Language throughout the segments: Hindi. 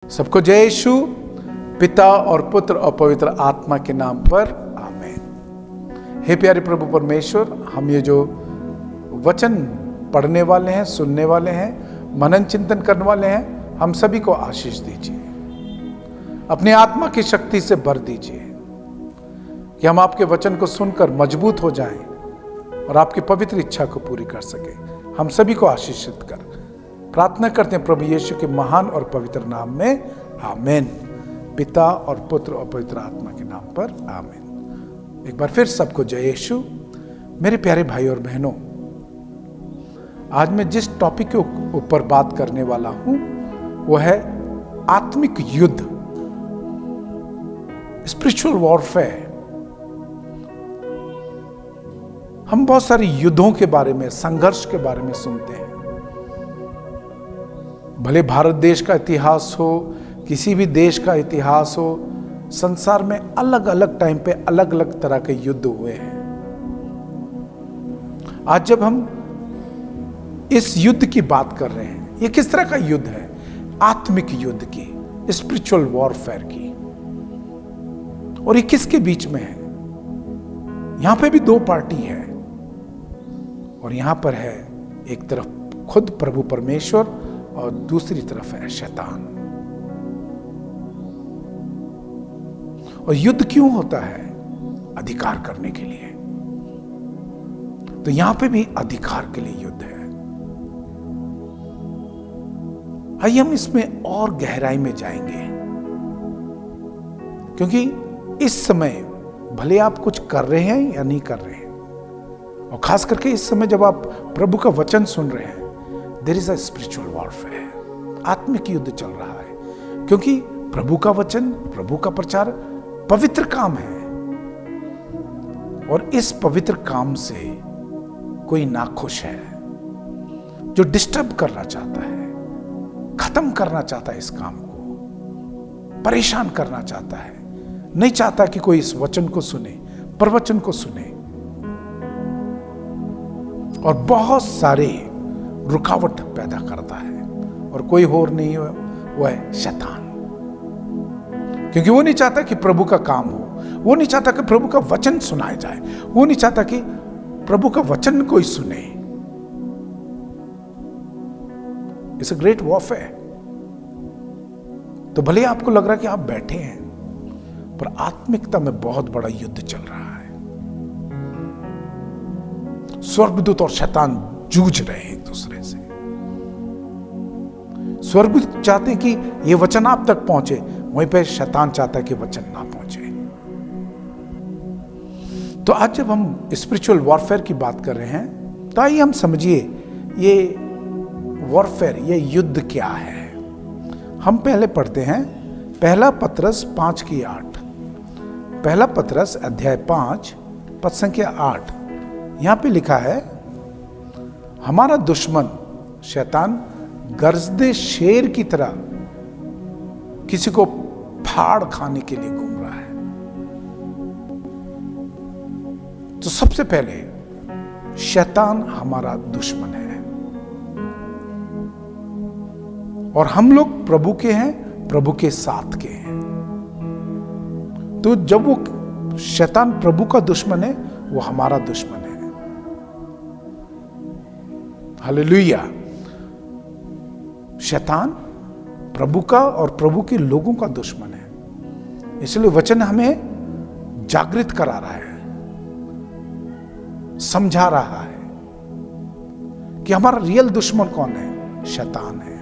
सबको जय यीशु पिता और पुत्र और पवित्र आत्मा के नाम पर आमीन। हे प्यारे प्रभु परमेश्वर, हम ये जो वचन पढ़ने वाले हैं, सुनने वाले हैं, मनन चिंतन करने वाले हैं, हम सभी को आशीष दीजिए। अपनी आत्मा की शक्ति से भर दीजिए कि हम आपके वचन को सुनकर मजबूत हो जाएं और आपकी पवित्र इच्छा को पूरी कर सके। हम सभी को आशीषित कर प्रार्थना करते हैं प्रभु यीशु के महान और पवित्र नाम में, आमीन। पिता और पुत्र और पवित्र आत्मा के नाम पर आमीन। एक बार फिर सबको जय यीशु। मेरे प्यारे भाई और बहनों, आज मैं जिस टॉपिक के ऊपर बात करने वाला हूं वो है आत्मिक युद्ध, स्पिरिचुअल वॉरफेयर। हम बहुत सारे युद्धों के बारे में, संघर्ष के बारे में सुनते हैं। भले भारत देश का इतिहास हो, किसी भी देश का इतिहास हो, संसार में अलग अलग टाइम पे अलग अलग तरह के युद्ध हुए हैं। आज जब हम इस युद्ध की बात कर रहे हैं, ये किस तरह का युद्ध है? आत्मिक युद्ध की, स्पिरिचुअल वॉरफेयर की। और ये किसके बीच में है? यहां पे भी दो पार्टी है और यहां पर है एक तरफ खुद प्रभु परमेश्वर और दूसरी तरफ है शैतान। और युद्ध क्यों होता है? अधिकार करने के लिए। तो यहां पे भी अधिकार के लिए युद्ध है। आइए हम इसमें और गहराई में जाएंगे, क्योंकि इस समय भले आप कुछ कर रहे हैं या नहीं कर रहे हैं, और खास करके इस समय जब आप प्रभु का वचन सुन रहे हैं, there is a spiritual warfare. आत्मिक युद्ध चल रहा है, क्योंकि प्रभु का वचन, प्रभु का प्रचार पवित्र काम है। और इस पवित्र काम से कोई नाखुश है जो डिस्टर्ब करना चाहता है, खत्म करना चाहता है, इस काम को परेशान करना चाहता है, नहीं चाहता कि कोई इस वचन को सुने, प्रवचन को सुने। और बहुत सारे रुकावट पैदा करता है, और कोई और नहीं हो, वो है शैतान। क्योंकि वो नहीं चाहता कि प्रभु का काम हो, वो नहीं चाहता कि प्रभु का वचन सुनाया जाए, वो नहीं चाहता कि प्रभु का वचन कोई सुने। It's a great warfare. तो भले आपको लग रहा है कि आप बैठे हैं, पर आत्मिकता में बहुत बड़ा युद्ध चल रहा है। स्वर्गदूत और शैतान जूझ रहे हैं एक दूसरे से। स्वर्गदूत चाहते हैं कि यह वचन आप तक पहुंचे, वहीं पे शैतान चाहता है कि वचन ना पहुंचे। तो आज जब हम स्पिरिचुअल वॉरफेयर की बात कर रहे हैं, तो आइए हम समझिए ये वॉरफेयर, ये युद्ध क्या है। हम पहले पढ़ते हैं पहला पतरस 5:8। पहला पतरस अध्याय 5 पद संख्या 8। यहां पे लिखा है, हमारा दुश्मन शैतान गरजदे शेर की तरह किसी को फाड़ खाने के लिए घूम रहा है। तो सबसे पहले शैतान हमारा दुश्मन है, और हम लोग प्रभु के हैं, प्रभु के साथ के हैं। तो जब वो शैतान प्रभु का दुश्मन है, वो हमारा दुश्मन है। हालेलुया। शैतान प्रभु का और प्रभु के लोगों का दुश्मन है। इसलिए वचन हमें जागृत करा रहा है, समझा रहा है कि हमारा रियल दुश्मन कौन है? शैतान है।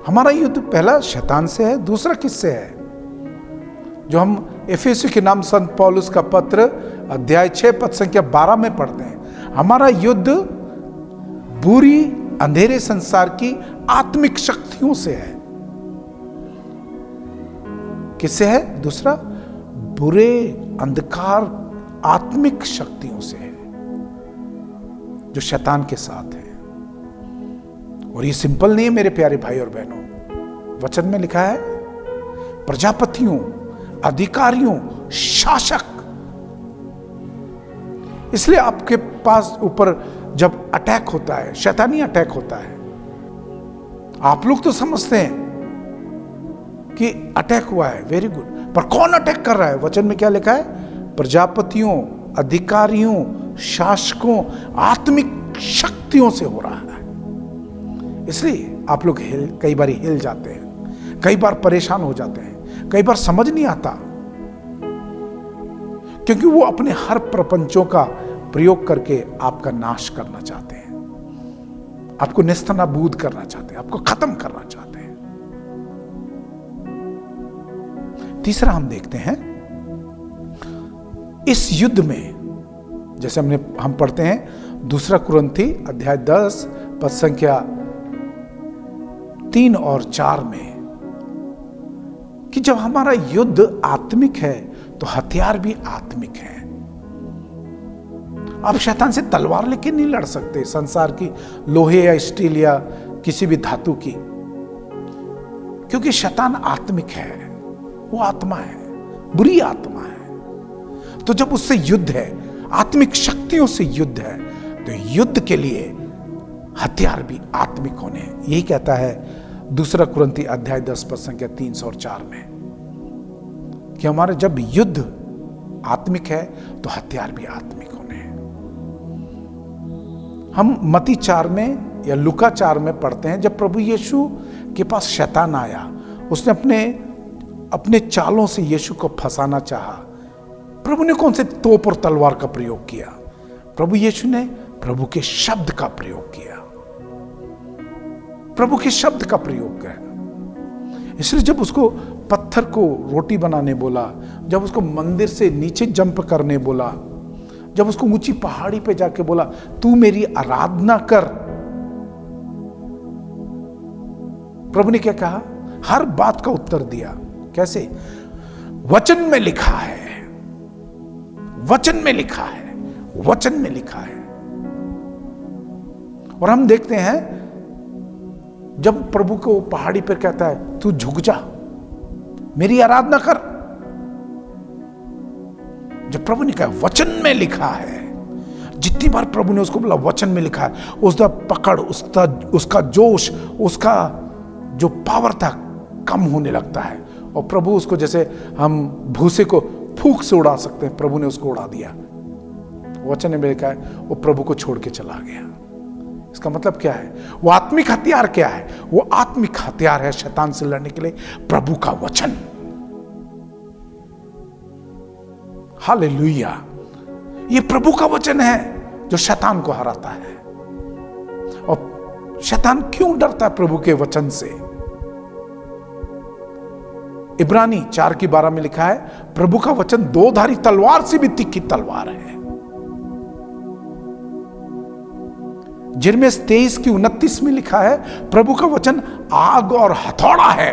हमारा युद्ध पहला शैतान से है, दूसरा किससे है? जो हम एफेसू के नाम संत पौलुस का पत्र अध्याय 6 पद संख्या 12 में पढ़ते हैं। हमारा युद्ध बुरी अंधेरे संसार की आत्मिक शक्तियों से है। किससे है? दूसरा, बुरे अंधकार आत्मिक शक्तियों से है, जो शैतान के साथ है। और ये सिंपल नहीं है मेरे प्यारे भाई और बहनों। वचन में लिखा है, प्रजापतियों, अधिकारियों, शासक। इसलिए आपके पास ऊपर जब अटैक होता है, शैतानी अटैक होता है, आप लोग तो समझते हैं कि अटैक हुआ है, वेरी गुड, पर कौन अटैक कर रहा है? वचन में क्या लिखा है? प्रजापतियों, अधिकारियों, शासकों, आत्मिक शक्तियों से हो रहा है। इसलिए आप लोग कई बार हिल जाते हैं, कई बार परेशान हो जाते हैं, कई बार समझ नहीं आता, क्योंकि वो अपने हर प्रपंचों का प्रयोग करके आपका नाश करना चाहते हैं, आपको नेस्तनाबूद करना चाहते हैं, आपको खत्म करना चाहते हैं। तीसरा हम देखते हैं इस युद्ध में, जैसे हम पढ़ते हैं 2 कुरिन्थी अध्याय 10 पद संख्या 3 और 4 में, कि जब हमारा युद्ध आत्मिक है तो हथियार भी आत्मिक है। आप शैतान से तलवार लेके नहीं लड़ सकते, संसार की लोहे या स्टील या किसी भी धातु की, क्योंकि शैतान आत्मिक है, वो आत्मा है, बुरी आत्मा है। तो जब उससे युद्ध है, आत्मिक शक्तियों से युद्ध है, तो युद्ध के लिए हथियार भी आत्मिक होने हैं। यही कहता है 2 कुरिन्थी अध्याय 10 पद संख्या 3 और 4 में, कि हमारे जब युद्ध आत्मिक है तो हथियार भी आत्मिक होने हैं। हम मत्ती 4 में या लूका 4 में पढ़ते हैं, जब प्रभु यीशु के पास शैतान आया, उसने अपने चालों से यीशु को फंसाना चाहा। प्रभु ने कौन से तोप और तलवार का प्रयोग किया? प्रभु यीशु ने प्रभु के शब्द का प्रयोग किया, प्रभु के शब्द का प्रयोग किया। इसलिए जब उसको पत्थर को रोटी बनाने बोला, जब उसको मंदिर से नीचे जंप करने बोला, जब उसको ऊंची पहाड़ी पे जाके बोला तू मेरी आराधना कर, प्रभु ने क्या कहा? हर बात का उत्तर दिया। कैसे? वचन में लिखा है, वचन में लिखा है, वचन में लिखा है। और हम देखते हैं जब प्रभु को पहाड़ी पर कहता है तू झुक जा, मेरी आराधना कर, जब प्रभु ने कहा वचन में लिखा है, जितनी बार प्रभु ने उसको बोला वचन में लिखा है, उसका पकड़, उसका जोश, उसका जो पावर था कम होने लगता है। और प्रभु उसको, जैसे हम भूसे को फूंक से उड़ा सकते हैं, प्रभु ने उसको उड़ा दिया। वचन में लिखा है वो प्रभु को छोड़ के चला गया। इसका मतलब क्या है? वो आत्मिक हथियार क्या है? वो आत्मिक हथियार है शैतान से लड़ने के लिए प्रभु का वचन। हालेलुया! ये प्रभु का वचन है जो शैतान को हराता है। और शैतान क्यों डरता है प्रभु के वचन से? इब्रानी 4:12 में लिखा है प्रभु का वचन 2-धारी तलवार से भी तीखी तलवार है। यिर्मयाह 23:29 में लिखा है प्रभु का वचन आग और हथौड़ा है।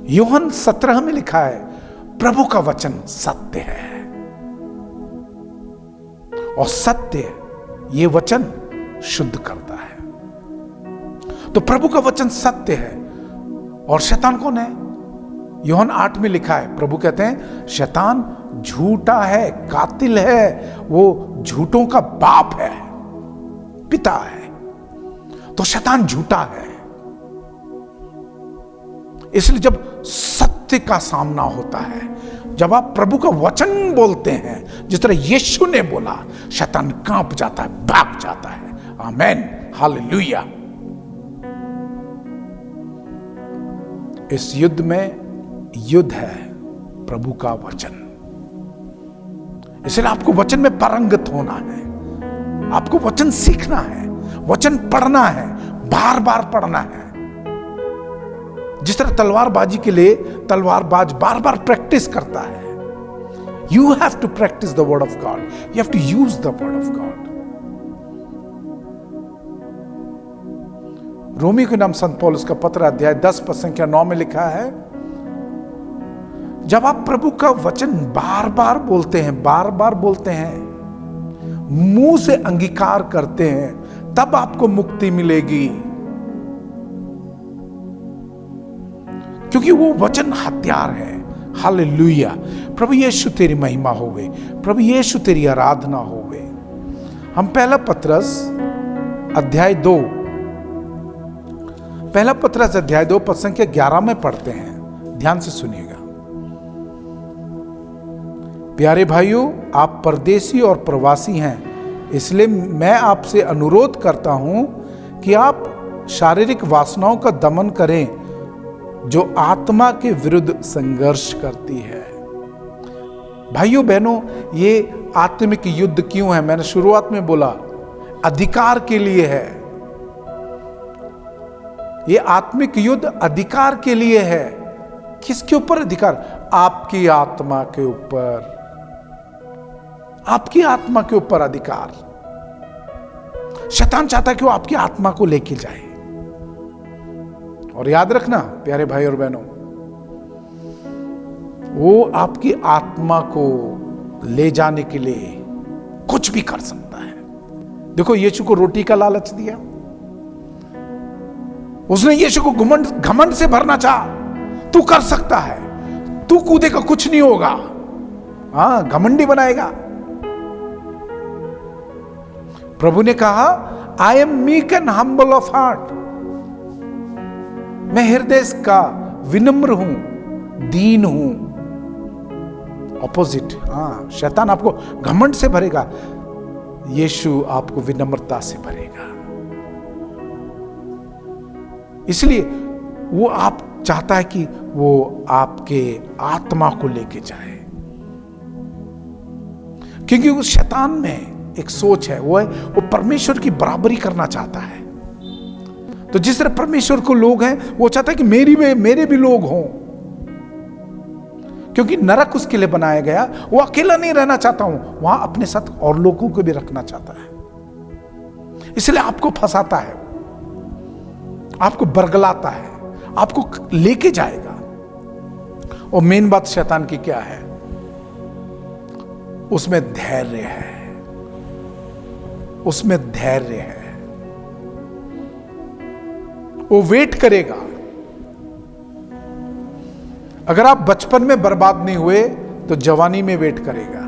यूहन्ना 17 में लिखा है प्रभु का वचन सत्य है, और सत्य ये वचन शुद्ध करता है। तो प्रभु का वचन सत्य है। और शैतान कौन है? यूहन्ना 8 में लिखा है, प्रभु कहते हैं शैतान झूठा है, कातिल है, वो झूठों का बाप है, पिता है। तो शैतान झूठा है। इसलिए जब सत्य का सामना होता है, जब आप प्रभु का वचन बोलते हैं जिस तरह यीशु ने बोला, शैतान कांप जाता है, भाग जाता है। आमेन, हालेलुया। इस युद्ध में युद्ध है प्रभु का वचन। इसलिए आपको वचन में पारंगत होना है, आपको वचन सीखना है, वचन पढ़ना है, बार बार पढ़ना है। जिस तरह तलवारबाजी के लिए तलवारबाज बार बार प्रैक्टिस करता है। You have to practise the word of God, you have to use the word of God. रोमी के नाम संत पौलुस का पत्र अध्याय 10 पद संख्या 9 में लिखा है, जब आप प्रभु का वचन बार बार बोलते हैं, मुंह से अंगीकार करते हैं, तब आपको मुक्ति मिलेगी। क्योंकि वो वचन हथियार है। हालेलुया! प्रभु यीशु तेरी महिमा होवे, प्रभु यीशु तेरी आराधना होवे। हम 1 पत्रस अध्याय 2, पहला पत्रस अध्याय 2 पद संख्या 11 में पढ़ते हैं, ध्यान से सुनिएगा। प्यारे भाइयों, आप परदेसी और प्रवासी हैं, इसलिए मैं आपसे अनुरोध करता हूं कि आप शारीरिक वासनाओं का दमन करें जो आत्मा के विरुद्ध संघर्ष करती है। भाइयों बहनों, ये आत्मिक युद्ध क्यों है? मैंने शुरुआत में बोला अधिकार के लिए है। ये आत्मिक युद्ध अधिकार के लिए है। किसके ऊपर अधिकार? आपकी आत्मा के ऊपर, आपकी आत्मा के ऊपर अधिकार। शैतान चाहता है कि वो आपकी आत्मा को लेके जाए। और याद रखना प्यारे भाई और बहनों, वो आपकी आत्मा को ले जाने के लिए कुछ भी कर सकता है। देखो, यीशु को रोटी का लालच दिया, उसने यीशु को घमंड से भरना चाहा। तू कर सकता है, तू कूदेगा कुछ नहीं होगा। हाँ, घमंडी बनाएगा। प्रभु ने कहा, I am meek and humble of heart, मैं हृदय का विनम्र हूं, दीन हूं। ऑपोजिट। हाँ, शैतान आपको घमंड से भरेगा, यीशु आपको विनम्रता से भरेगा। इसलिए वो आप चाहता है कि वो आपके आत्मा को लेके जाए, क्योंकि उस शैतान में एक सोच है, वो परमेश्वर की बराबरी करना चाहता है। तो जिस तरह परमेश्वर को लोग हैं, वो चाहता है कि मेरे भी लोग हों, क्योंकि नरक उसके लिए बनाया गया। वो अकेला नहीं रहना चाहता हूं, वहां अपने साथ और लोगों को भी रखना चाहता है। इसलिए आपको फंसाता है, आपको बरगलाता है, आपको लेके जाएगा। और मेन बात शैतान की क्या है? उसमें धैर्य है, उसमें धैर्य है। वो वेट करेगा। अगर आप बचपन में बर्बाद नहीं हुए तो जवानी में वेट करेगा।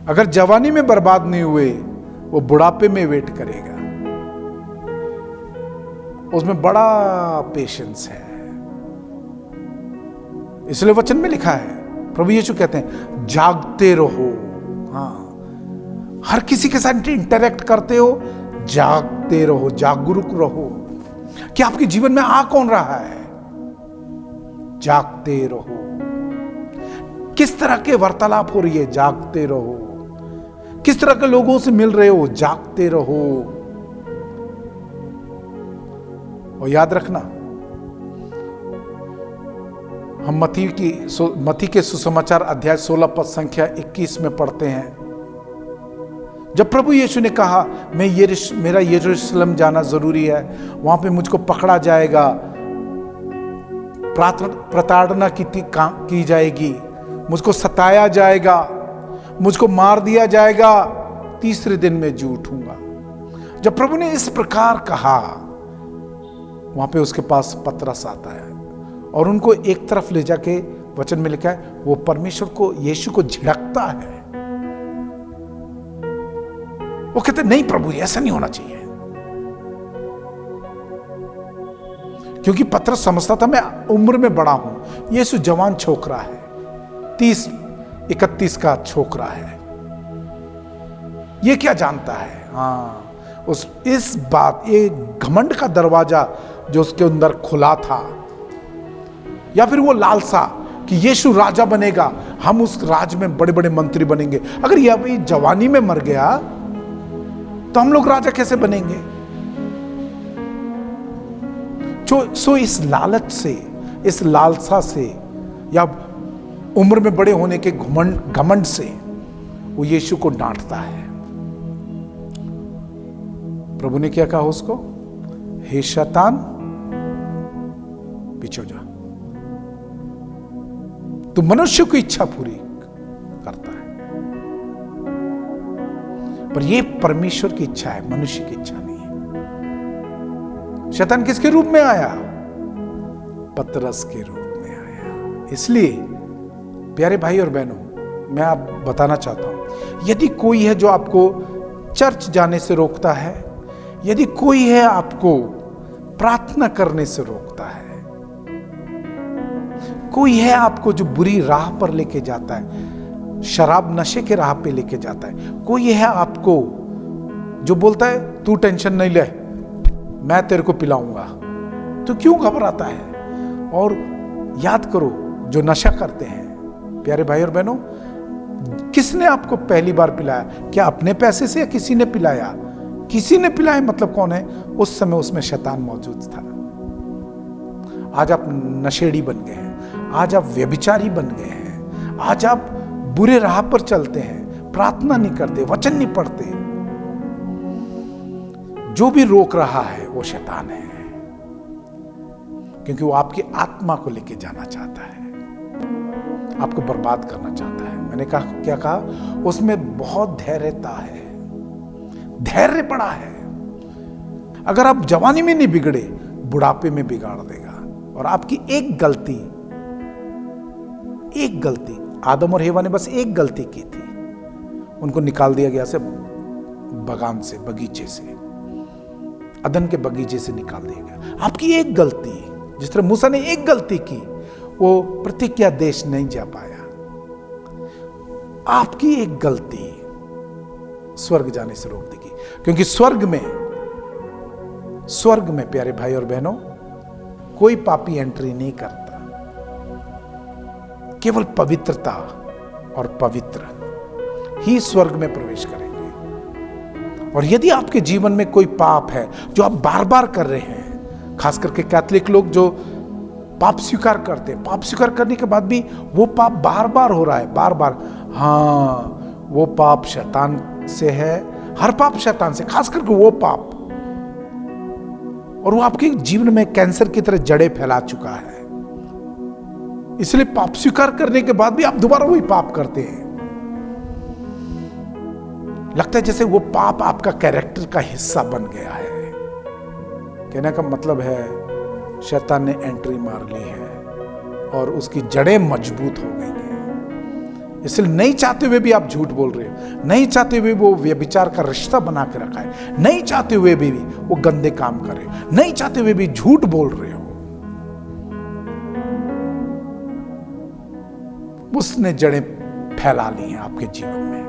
अगर जवानी में बर्बाद नहीं हुए, वो बुढ़ापे में वेट करेगा। उसमें बड़ा पेशेंस है। इसलिए वचन में लिखा है, प्रभु यीशु कहते हैं, जागते रहो। हाँ, हर किसी के साथ इंटरैक्ट करते हो, जागते रहो, जागरूक रहो कि आपके जीवन में आ कौन रहा है। जागते रहो। किस तरह के वार्तालाप हो रही है? जागते रहो। किस तरह के लोगों से मिल रहे हो? जागते रहो। और याद रखना, हम मत्ती के सुसमाचार अध्याय 16 पद संख्या 21 में पढ़ते हैं, जब प्रभु यीशु ने कहा, मेरा यरूशलेम जाना जरूरी है, वहां पे मुझको पकड़ा जाएगा, प्रताड़ना की जाएगी, मुझको सताया जाएगा, मुझको मार दिया जाएगा, तीसरे दिन में जी उठूंगा। जब प्रभु ने इस प्रकार कहा, वहां पे उसके पास पतरस आता है और उनको एक तरफ ले जाके, वचन में लिखा है, वो परमेश्वर को, यीशु को झिड़कता है। वो कहते नहीं प्रभु, ऐसा नहीं होना चाहिए। क्योंकि पतरस समझता था मैं उम्र में बड़ा हूं, यीशु जवान छोकरा है, 30-31 का छोकरा है, ये क्या जानता है। हाँ, इस बात, ये घमंड का दरवाजा जो उसके अंदर खुला था, या फिर वो लालसा कि यीशु राजा बनेगा, हम उस राज में बड़े बड़े मंत्री बनेंगे। अगर ये अभी जवानी में मर गया तो हम लोग राजा कैसे बनेंगे? सो इस लालच से, इस लालसा से, या उम्र में बड़े होने के घमंड से वो यीशु को डांटता है। प्रभु ने क्या कहा उसको? हे शैतान, पीछे हो जा, तू मनुष्य की इच्छा पूरी करता है, पर यह परमेश्वर की इच्छा है, मनुष्य की इच्छा नहीं है। शैतान किसके रूप में आया? पतरस के रूप में आया। इसलिए प्यारे भाई और बहनों, मैं आप बताना चाहता हूं, यदि कोई है जो आपको चर्च जाने से रोकता है, यदि कोई है आपको प्रार्थना करने से रोकता है, कोई है आपको जो बुरी राह पर लेके जाता है, शराब नशे के राह पे लेके जाता है, कोई है आपको जो बोलता है तू टेंशन नहीं ले, मैं तेरे को पिलाऊंगा, तो क्यों घबराता है? और याद करो, जो नशा करते हैं, प्यारे भाई और बहनों, किसने आपको पहली बार पिलाया? क्या अपने पैसे से या किसी ने पिलाया? किसी ने पिलाया, मतलब कौन है? उस समय उसमें शैतान मौजूद था। आज आप नशेड़ी बन गए हैं, आज आप व्यभिचारी बन गए हैं, आज आप बुरे राह पर चलते हैं, प्रार्थना नहीं करते, वचन नहीं पढ़ते। जो भी रोक रहा है वो शैतान है, क्योंकि वो आपकी आत्मा को लेके जाना चाहता है, आपको बर्बाद करना चाहता है। मैंने कहा, क्या कहा? उसमें बहुत धैर्यता है, धैर्य बड़ा है। अगर आप जवानी में नहीं बिगड़े, बुढ़ापे में बिगाड़ देगा। और आपकी एक गलती, आदम और हेवा ने बस एक गलती की थी, उनको निकाल दिया गया से बगान से, बगीचे से, अदन के बगीचे से निकाल दिया गया। आपकी एक गलती, जिस तरह मूसा ने एक गलती की, वो प्रतिज्ञा देश नहीं जा पाया। आपकी एक गलती स्वर्ग जाने से रोक देगी, क्योंकि स्वर्ग में प्यारे भाई और बहनों, कोई पापी एंट्री नहीं करता, केवल पवित्रता और पवित्र ही स्वर्ग में प्रवेश करेंगे। और यदि आपके जीवन में कोई पाप है जो आप बार बार कर रहे हैं, खास करके कैथोलिक लोग जो पाप स्वीकार करते हैं, पाप स्वीकार करने के बाद भी वो पाप बार बार हो रहा है, बार बार, हाँ, वो पाप शैतान से है, हर पाप शैतान से, खास करके वो पाप, और वो आपके जीवन में कैंसर की तरह जड़ें फैला चुका है। इसलिए पाप स्वीकार करने के बाद भी आप दोबारा वही पाप करते हैं। लगता है जैसे वो पाप आपका कैरेक्टर का हिस्सा बन गया है। कहने का मतलब है शैतान ने एंट्री मार ली है और उसकी जड़ें मजबूत हो गई हैं। इसलिए नहीं चाहते हुए भी आप झूठ बोल रहे हो, नहीं चाहते हुए वो व्यभिचार का रिश्ता बना के रखा है, नहीं चाहते हुए भी वो गंदे काम करे, नहीं चाहते हुए भी झूठ बोल रहे हो। उसने जड़ें फैला ली हैं आपके जीवन में,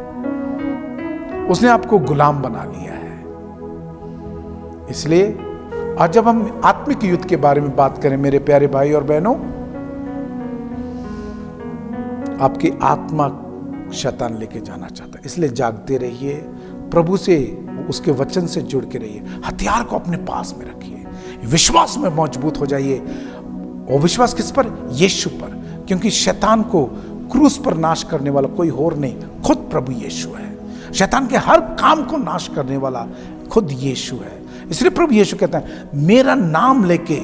उसने आपको गुलाम बना लिया है। इसलिए आज जब हम आत्मिक युद्ध के बारे में बात करें मेरे प्यारे भाई और बहनों, आपकी आत्मा शैतान लेके जाना चाहता है। इसलिए जागते रहिए, प्रभु से, उसके वचन से जुड़ के रहिए, हथियार को अपने पास में रखिए, विश्वास में मजबूत हो जाइए। और विश्वास किस पर? यीशु पर, क्योंकि शैतान को क्रूस पर नाश करने वाला कोई और नहीं, खुद प्रभु यीशु है। शैतान के हर काम को नाश करने वाला खुद यीशु है। इसलिए प्रभु यीशु कहता है, मेरा नाम लेके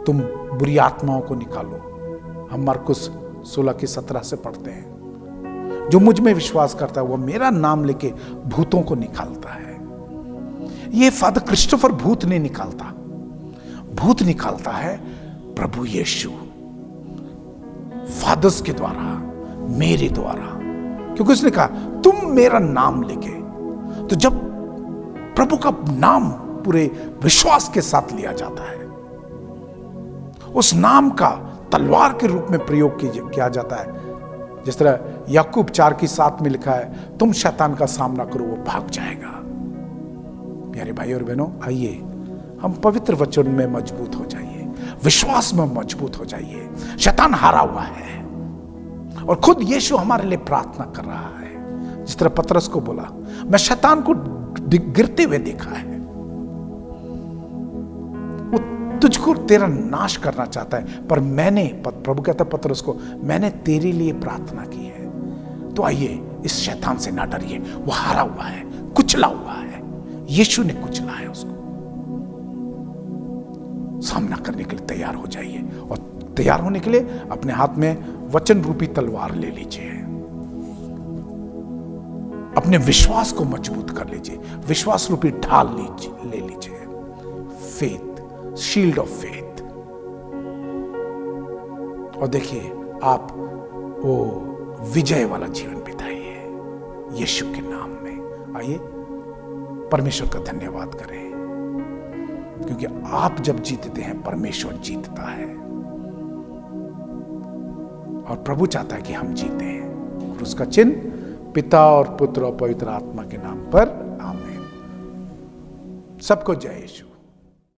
तुम बुरी आत्माओं को निकालो। हम मार्कुस 16:17 से पढ़ते हैं, जो मुझ में विश्वास करता है वह मेरा नाम लेके भूतों को निकालता है। ये फादर क्रिस्टोफर भूत नहीं निकालता, भूत निकालता है प्रभु यीशु, फादर्स के द्वारा, मेरे द्वारा, क्योंकि उसने कहा तुम मेरा नाम लेके। तो जब प्रभु का नाम पूरे विश्वास के साथ लिया जाता है, उस नाम का तलवार के रूप में प्रयोग किया जाता है। जिस तरह याकूब 4:7 में लिखा है, तुम शैतान का सामना करो वो भाग जाएगा। प्यारे भाई और बहनों, आइए हम पवित्र वचन में मजबूत हो जाइए, विश्वास में मजबूत हो जाइए। शैतान हारा हुआ है और खुद यीशु हमारे लिए प्रार्थना कर रहा है। जिस तरह पतरस को बोला, मैं शैतान को गिरते हुए देखा है, वो तुझको तेरा नाश करना चाहता है, पर मैंने, प्रभु कहता है पतरस को, मैंने तेरे लिए प्रार्थना की है। तो आइए इस शैतान से ना डरिए, वो हारा हुआ है, कुचला हुआ है, यीशु ने कुचला है उसको। सामना करने के लिए तैयार हो जाइए, और तैयार होने के लिए अपने हाथ में वचन रूपी तलवार ले लीजिए, अपने विश्वास को मजबूत कर लीजिए, विश्वास रूपी ढाल ले लीजिए, फेथ, शील्ड ऑफ फेथ। और देखिए आप वो विजय वाला जीवन बिताइए यीशु के नाम में। आइए परमेश्वर का धन्यवाद करें, क्योंकि आप जब जीतते हैं परमेश्वर जीतता है, और प्रभु चाहता है कि हम जीते हैं। और उसका चिन्ह पिता और पुत्र और पवित्र आत्मा के नाम पर, आमीन। सबको जय यीशु।